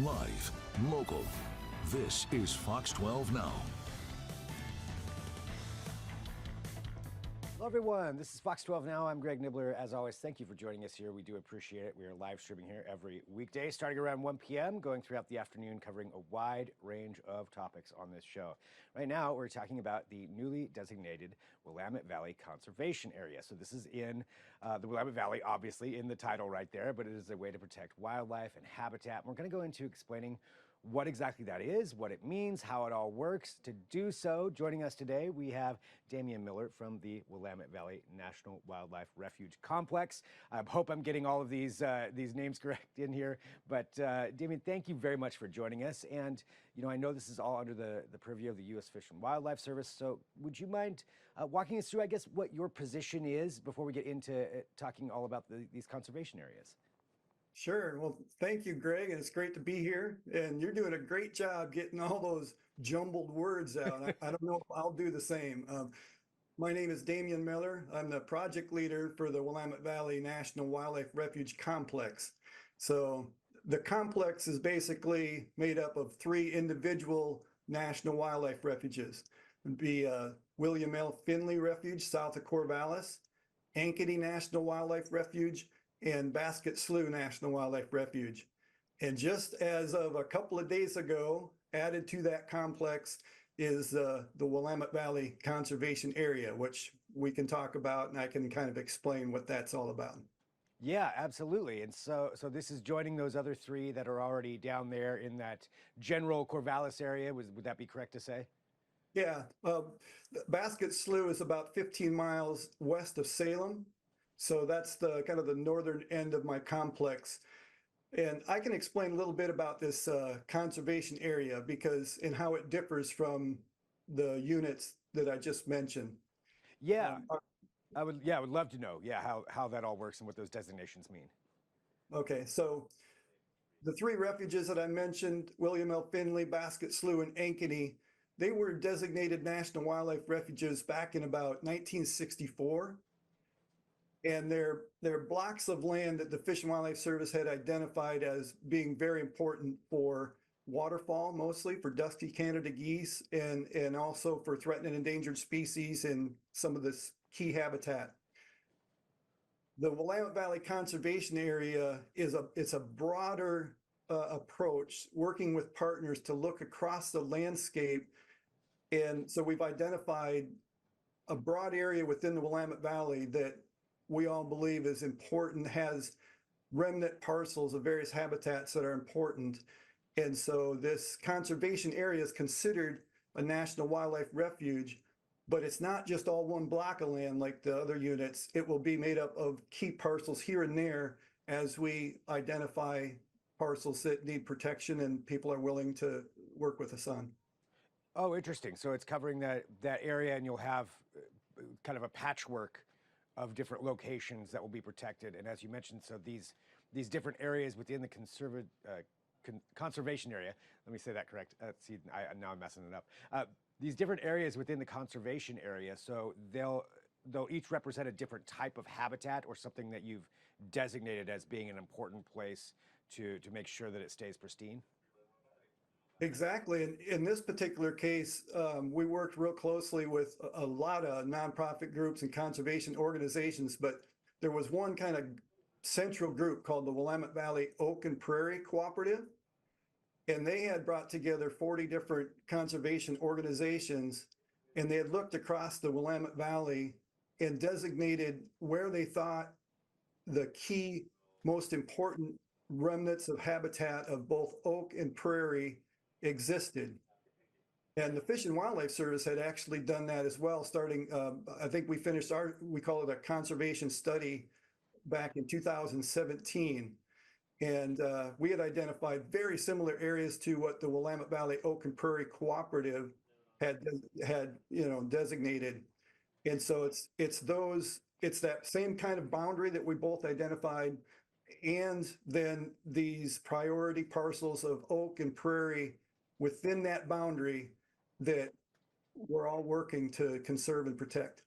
Live, local. This is Fox 12 Now. Hello, everyone. This is Fox 12 Now. I'm Greg Nibbler. As always, thank you for joining us here. We do appreciate it. We are live streaming here every weekday, starting around 1 p.m., going throughout the afternoon, covering a wide range of topics on this show. Right now, we're talking about the newly designated Willamette Valley Conservation Area. So this is in the Willamette Valley, obviously, in the title right there, but it is a way to protect wildlife and habitat. And we're going to go into explaining what exactly that is, what it means, how it all works. To do so, joining us today, we have Damien Miller from the Willamette Valley National Wildlife Refuge Complex. I hope I'm getting all of these names correct in here. But Damien, thank you very much for joining us. And I know this is all under the purview of the U.S. Fish and Wildlife Service. So would you mind walking us through, I guess, what your position is before we get into talking all about these conservation areas? Sure. Well, thank you, Greg. And it's great to be here. And you're doing a great job getting all those jumbled words out. I don't know if I'll do the same. My name is Damien Miller. I'm the project leader for the Willamette Valley National Wildlife Refuge Complex. So the complex is basically made up of 3 individual national wildlife refuges. It'd be Willamette Valley Refuge south of Corvallis, Ankeny National Wildlife Refuge, and Basket Slough National Wildlife Refuge. And just as of a couple of days ago, added to that complex is the Willamette Valley Conservation Area, which we can talk about, and I can kind of explain what that's all about. Yeah, absolutely. And so this is joining those other 3 that are already down there in that general Corvallis area. Would that be correct to say? Yeah, Basket Slough is about 15 miles west of Salem. So that's the kind of the northern end of my complex. And I can explain a little bit about this conservation area and how it differs from the units that I just mentioned. Yeah, I would love to know, how that all works and what those designations mean. Okay, so the 3 refuges that I mentioned, Willamette Valley, Basket Slough, and Ankeny, they were designated National Wildlife Refuges back in about 1964. And they're blocks of land that the Fish and Wildlife Service had identified as being very important for waterfowl, mostly for dusky Canada geese, and also for threatened and endangered species and some of this key habitat. The Willamette Valley Conservation Area it's a broader approach, working with partners to look across the landscape. And so we've identified a broad area within the Willamette Valley that we all believe is important, has remnant parcels of various habitats that are important. And so this conservation area is considered a national wildlife refuge, but it's not just all one block of land like the other units. It will be made up of key parcels here and there as we identify parcels that need protection and people are willing to work with us on. Oh, interesting. So it's covering that area, and you'll have kind of a patchwork of different locations that will be protected. And as you mentioned, so these different areas within the conservation area, let me say that correct. Now I'm messing it up. These different areas within the conservation area, so they'll each represent a different type of habitat or something that you've designated as being an important place to make sure that it stays pristine. Exactly. And in this particular case, we worked real closely with a lot of nonprofit groups and conservation organizations, but there was one kind of central group called the Willamette Valley Oak and Prairie Cooperative. And they had brought together 40 different conservation organizations, and they had looked across the Willamette Valley and designated where they thought the key, most important remnants of habitat of both oak and prairie existed. And the Fish and Wildlife Service had actually done that as well, starting, I think we finished we call it a conservation study back in 2017. And we had identified very similar areas to what the Willamette Valley Oak and Prairie Cooperative had designated. And so it's that same kind of boundary that we both identified, and then these priority parcels of oak and prairie within that boundary that we're all working to conserve and protect.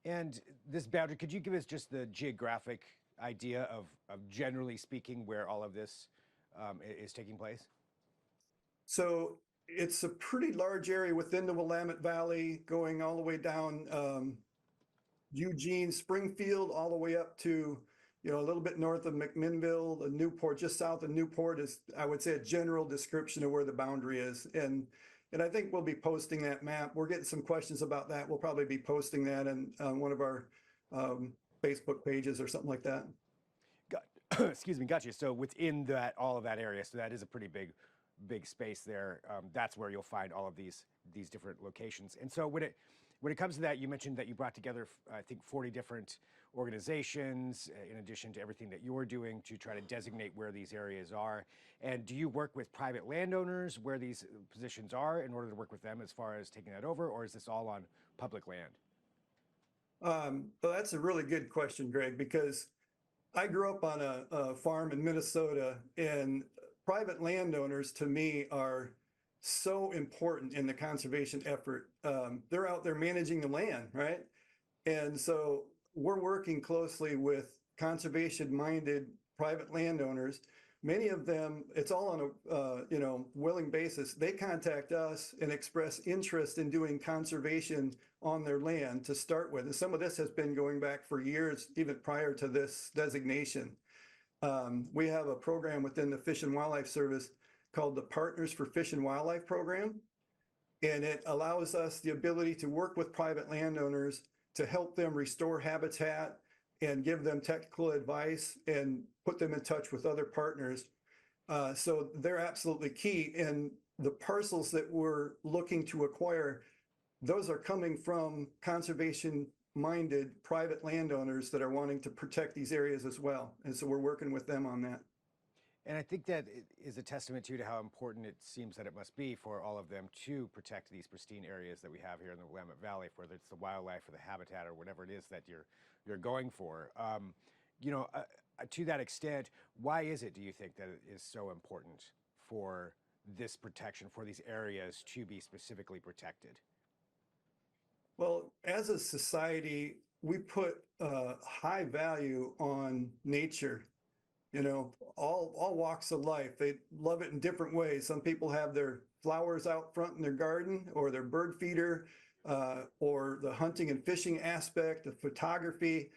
And this boundary, could you give us just the geographic idea of generally speaking where all of this is taking place? So it's a pretty large area within the Willamette Valley, going all the way down Eugene, Springfield, all the way up to, a little bit north of McMinnville, the Newport, just south of Newport is, I would say, a general description of where the boundary is. And I think we'll be posting that map. We're getting some questions about that. We'll probably be posting that on one of our Facebook pages or something like that. Excuse me, gotcha. So within all of that area, so that is a pretty big space there. That's where you'll find all of these different locations. And so when it comes to that, you mentioned that you brought together, I think, 40 different organizations, in addition to everything that you're doing to try to designate where these areas are. And do you work with private landowners where these positions are in order to work with them as far as taking that over, or is this all on public land? Well, that's a really good question, Greg, because I grew up on a farm in Minnesota, and private landowners to me are so important in the conservation effort. They're out there managing the land, right? And so we're working closely with conservation-minded private landowners. Many of them, it's all on a willing basis. They contact us and express interest in doing conservation on their land to start with. And some of this has been going back for years, even prior to this designation. We have a program within the Fish and Wildlife Service called the Partners for Fish and Wildlife Program. And it allows us the ability to work with private landowners to help them restore habitat and give them technical advice and put them in touch with other partners. So they're absolutely key. And the parcels that we're looking to acquire, those are coming from conservation-minded private landowners that are wanting to protect these areas as well. And so we're working with them on that. And I think that is a testament to how important it seems that it must be for all of them to protect these pristine areas that we have here in the Willamette Valley, whether it's the wildlife or the habitat or whatever it is that you're going for. To that extent, why is it, do you think, that it is so important for this protection, for these areas to be specifically protected? Well, as a society, we put high value on nature. All walks of life. They love it in different ways. Some people have their flowers out front in their garden, or their bird feeder, or the hunting and fishing aspect, the photography.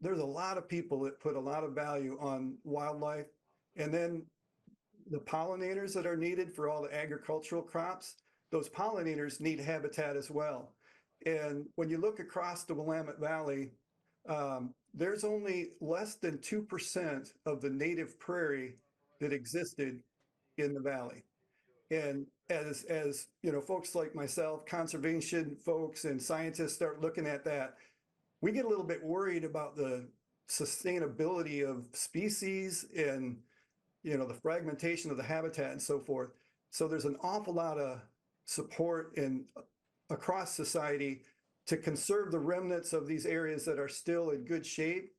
There's a lot of people that put a lot of value on wildlife. And then the pollinators that are needed for all the agricultural crops, those pollinators need habitat as well. And when you look across the Willamette Valley, there's only less than 2% of the native prairie that existed in the valley. And as folks like myself, conservation folks and scientists start looking at that, we get a little bit worried about the sustainability of species and, the fragmentation of the habitat and so forth. So there's an awful lot of support across society to conserve the remnants of these areas that are still in good shape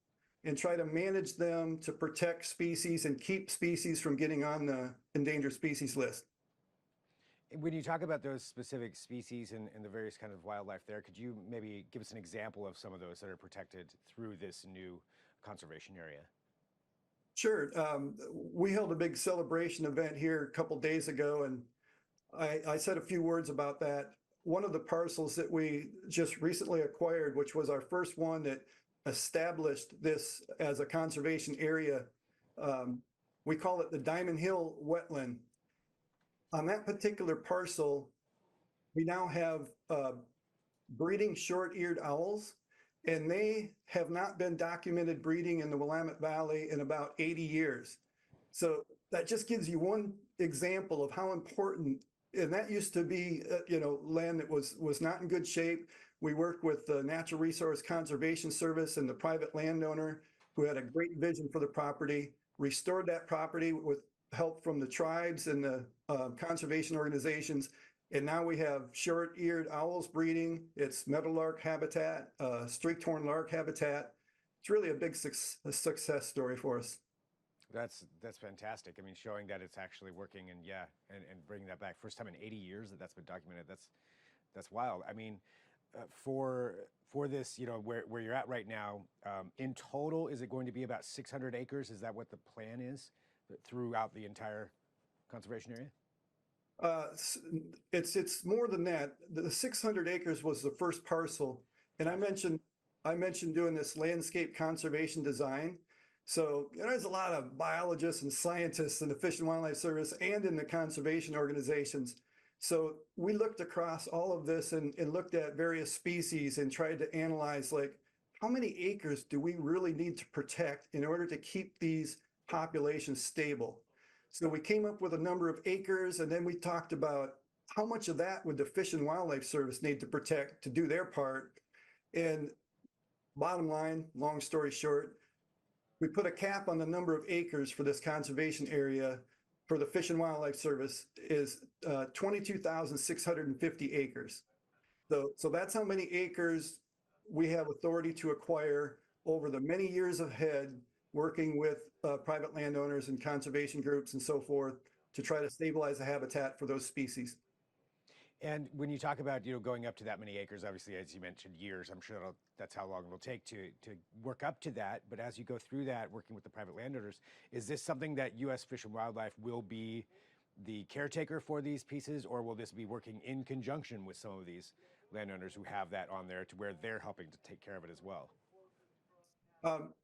and try to manage them to protect species and keep species from getting on the endangered species list. When you talk about those specific species and the various kind of wildlife there, could you maybe give us an example of some of those that are protected through this new conservation area? Sure. We held a big celebration event here a couple days ago, and I said a few words about that. One of the parcels that we just recently acquired, which was our first one that established this as a conservation area, we call it the Diamond Hill Wetland. On that particular parcel, we now have breeding short-eared owls, and they have not been documented breeding in the Willamette Valley in about 80 years. So that just gives you one example of how important, and that used to be, land that was not in good shape. We worked with the Natural Resource Conservation Service and the private landowner who had a great vision for the property, restored that property with help from the tribes and the conservation organizations. And now we have short-eared owls breeding. It's meadowlark habitat, streaked-horned lark habitat. It's really a big success story for us. That's fantastic. I mean, showing that it's actually working, and bringing that back. First time in 80 years that's been documented. That's wild. I mean, for this, where you're at right now, in total, is it going to be about 600 acres? Is that what the plan is throughout the entire conservation area? It's more than that. The 600 acres was the first parcel, and I mentioned doing this landscape conservation design. So there's a lot of biologists and scientists in the Fish and Wildlife Service and in the conservation organizations. So we looked across all of this and looked at various species and tried to analyze, like, how many acres do we really need to protect in order to keep these populations stable? So we came up with a number of acres, and then we talked about how much of that would the Fish and Wildlife Service need to protect to do their part. And bottom line, long story short, we put a cap on the number of acres for this conservation area for the Fish and Wildlife Service is 22,650 acres. So that's how many acres we have authority to acquire over the many years ahead, working with private landowners and conservation groups and so forth to try to stabilize the habitat for those species. And when you talk about, going up to that many acres, obviously, as you mentioned, years, I'm sure that's how long it'll take to work up to that. But as you go through that, working with the private landowners, is this something that U.S. Fish and Wildlife will be the caretaker for these pieces, or will this be working in conjunction with some of these landowners who have that on there to where they're helping to take care of it as well?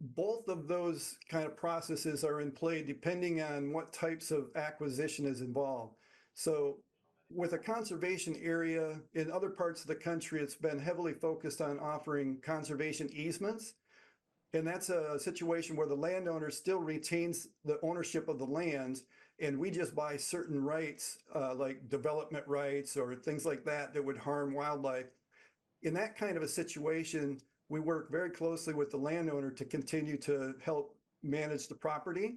Both of those kind of processes are in play depending on what types of acquisition is involved. So with a conservation area in other parts of the country, it's been heavily focused on offering conservation easements. And that's a situation where the landowner still retains the ownership of the land, and we just buy certain rights, like development rights or things like that would harm wildlife. In that kind of a situation, we work very closely with the landowner to continue to help manage the property.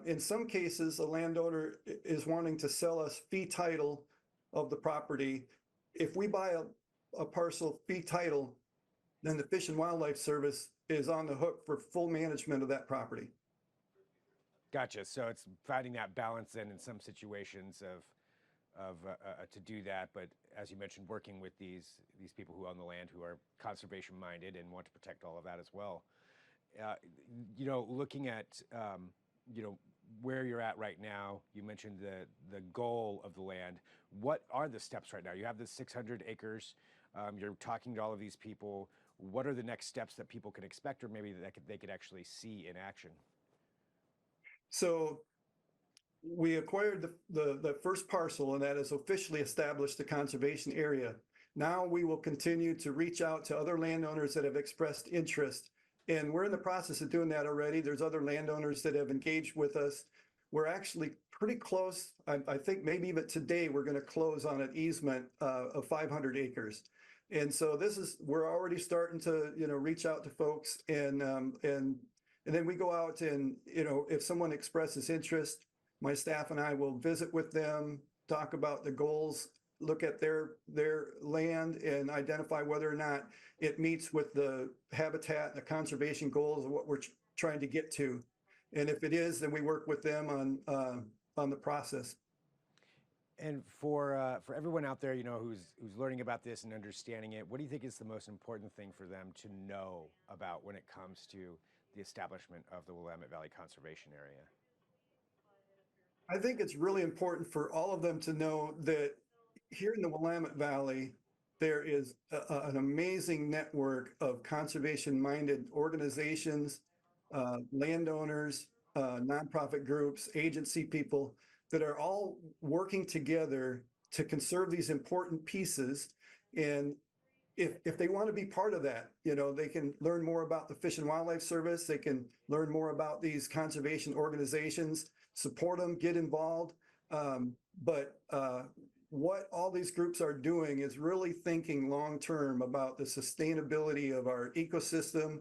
In some cases, the landowner is wanting to sell us fee title of the property. If we buy a parcel fee title, then the Fish and Wildlife Service is on the hook for full management of that property. Gotcha. So it's finding that balance then in some situations to do that. But as you mentioned, working with these people who own the land, who are conservation minded and want to protect all of that as well. Looking at where you're at right now, you mentioned the goal of the land. What are the steps right now? You have the 600 acres. You're talking to all of these people. What are the next steps that people can expect, or maybe that they could actually see in action? So we acquired the first parcel, and that has officially established the conservation area. Now we will continue to reach out to other landowners that have expressed interest. And we're in the process of doing that already. There's other landowners that have engaged with us. We're actually pretty close. I think maybe even today we're going to close on an easement of 500 acres. And so we're already starting to, reach out to folks and then we go out and, if someone expresses interest, my staff and I will visit with them, talk about the goals, look at their land and identify whether or not it meets with the habitat and the conservation goals of what we're trying to get to. And if it is, then we work with them on the process. And for everyone out there, who's learning about this and understanding it, what do you think is the most important thing for them to know about when it comes to the establishment of the Willamette Valley Conservation Area? I think it's really important for all of them to know that here in the Willamette Valley, there is an amazing network of conservation-minded organizations, landowners, nonprofit groups, agency people that are all working together to conserve these important pieces. And if they want to be part of that, they can learn more about the Fish and Wildlife Service. They can learn more about these conservation organizations, support them, get involved. But what all these groups are doing is really thinking long-term about the sustainability of our ecosystem,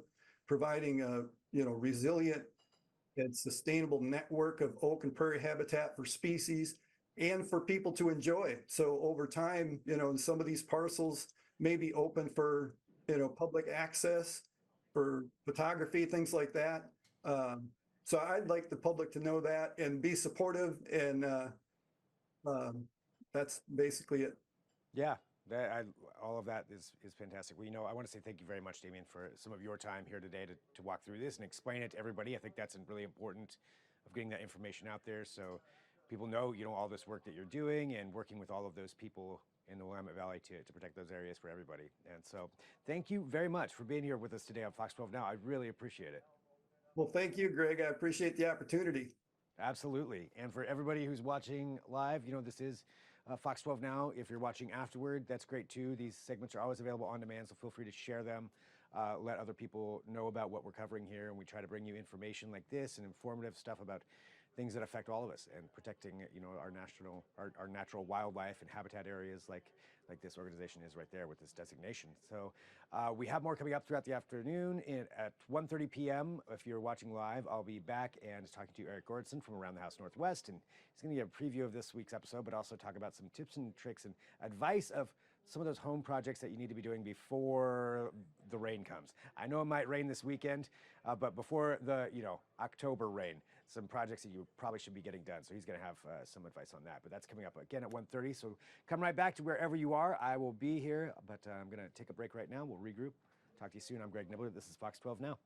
providing a resilient and sustainable network of oak and prairie habitat for species and for people to enjoy. So over time, some of these parcels may be open for, public access, for photography, things like that. So I'd like the public to know that and be supportive, and that's basically it. Yeah, all of that is fantastic. Well, I want to say thank you very much, Damien, for some of your time here today to walk through this and explain it to everybody. I think that's really important of getting that information out there so people know, all this work that you're doing and working with all of those people in the Willamette Valley to protect those areas for everybody. And so thank you very much for being here with us today on Fox 12 Now. I really appreciate it. Well, thank you, Greg. I appreciate the opportunity. Absolutely. And for everybody who's watching live, this is Fox 12 Now. If you're watching afterward, that's great too. These segments are always available on demand, so feel free to share them. Let other people know about what we're covering here, and we try to bring you information like this and informative stuff about things that affect all of us and protecting, our natural wildlife and habitat areas like this organization is right there with this designation. So we have more coming up throughout the afternoon at 1:30 p.m. If you're watching live, I'll be back and talking to Eric Gordson from Around the House Northwest, and he's going to give a preview of this week's episode, but also talk about some tips and tricks and advice of some of those home projects that you need to be doing before the rain comes. I know it might rain this weekend, but before the October rain, some projects that you probably should be getting done. So he's going to have some advice on that. But that's coming up again at 1:30. So come right back to wherever you are. I will be here, but I'm going to take a break right now. We'll regroup. Talk to you soon. I'm Greg Nibbler. This is Fox 12 Now.